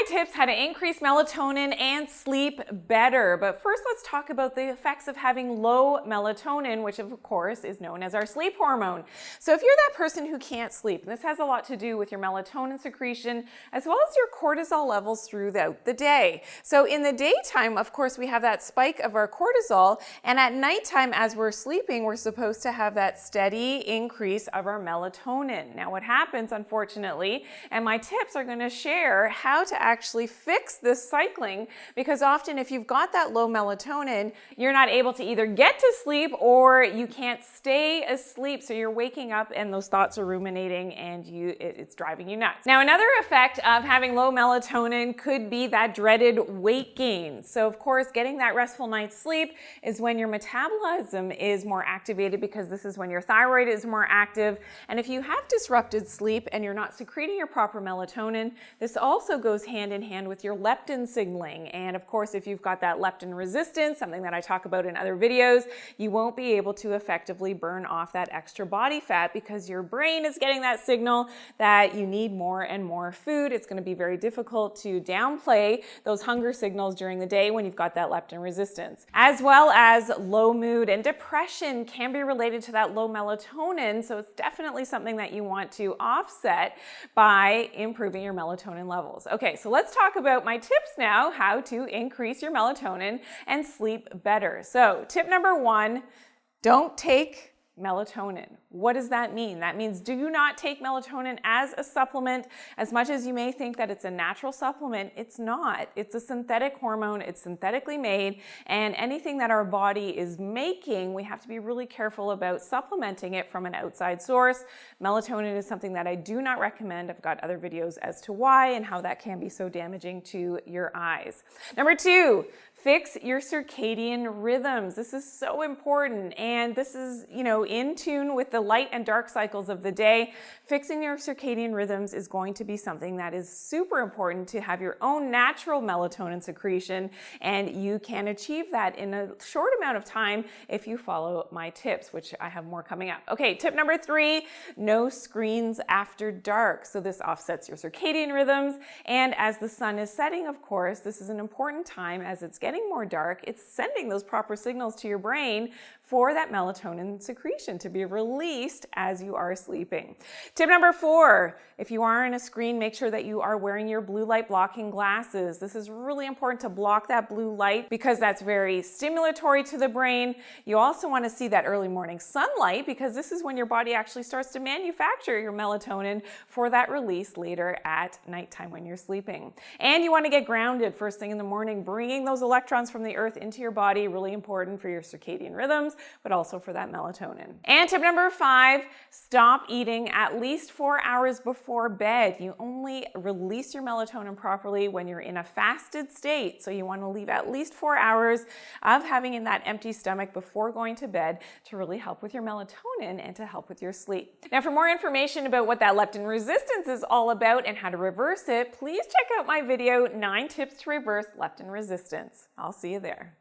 my tips how to increase melatonin and sleep better. But first, let's talk about the effects of having low melatonin, which of course is known as our sleep hormone. So if you're that person who can't sleep, and this has a lot to do with your melatonin secretion as well as your cortisol levels throughout the day. So in the daytime, of course, we have that spike of our cortisol, and at nighttime as we're sleeping, we're supposed to have that steady increase of our melatonin. Now what happens, unfortunately, and my tips are going to share how to actually fix this cycling, because often if you've got that low melatonin, you're not able to either get to sleep or you can't stay asleep. So you're waking up and those thoughts are ruminating and it's driving you nuts. Now, another effect of having low melatonin could be that dreaded weight gain. So of course, getting that restful night's sleep is when your metabolism is more activated, because this is when your thyroid is more active. And if you have disrupted sleep and you're not secreting your proper melatonin, this also goes hand in hand with your leptin signaling. And of course, if you've got that leptin resistance, something that I talk about in other videos, you won't be able to effectively burn off that extra body fat because your brain is getting that signal that you need more and more food. It's going to be very difficult to downplay those hunger signals during the day when you've got that leptin resistance. As well as low mood and depression can be related to that low melatonin. So it's definitely something that you want to offset by improving your melatonin levels. Okay, so let's talk about my tips now, how to increase your melatonin and sleep better. So tip number one, don't take melatonin. What does that mean? That means do not take melatonin as a supplement. As much as you may think that it's a natural supplement, it's not. It's a synthetic hormone. It's synthetically made, and anything that our body is making, we have to be really careful about supplementing it from an outside source. Melatonin is something that I do not recommend. I've got other videos as to why and how that can be so damaging to your eyes. Number two, fix your circadian rhythms. This is so important, and this is, in tune with the light and dark cycles of the day. Fixing your circadian rhythms is going to be something that is super important to have your own natural melatonin secretion, and you can achieve that in a short amount of time if you follow my tips, which I have more coming up. Okay, tip number three, no screens after dark. So this offsets your circadian rhythms, and as the sun is setting, of course, this is an important time as it's getting more dark. It's sending those proper signals to your brain for that melatonin secretion to be released as you are sleeping. Tip number four, if you are on a screen, make sure that you are wearing your blue light blocking glasses. This is really important to block that blue light because that's very stimulatory to the brain. You also want to see that early morning sunlight because this is when your body actually starts to manufacture your melatonin for that release later at nighttime when you're sleeping. And you want to get grounded first thing in the morning, bringing those electrons from the earth into your body, really important for your circadian rhythms, but also for that melatonin. And tip number five, stop eating at least 4 hours before bed. You only release your melatonin properly when you're in a fasted state. So you want to leave at least 4 hours of having in that empty stomach before going to bed to really help with your melatonin and to help with your sleep. Now, for more information about what that leptin resistance is all about and how to reverse it, please check out my video, 9 Tips to Reverse Leptin Resistance. I'll see you there.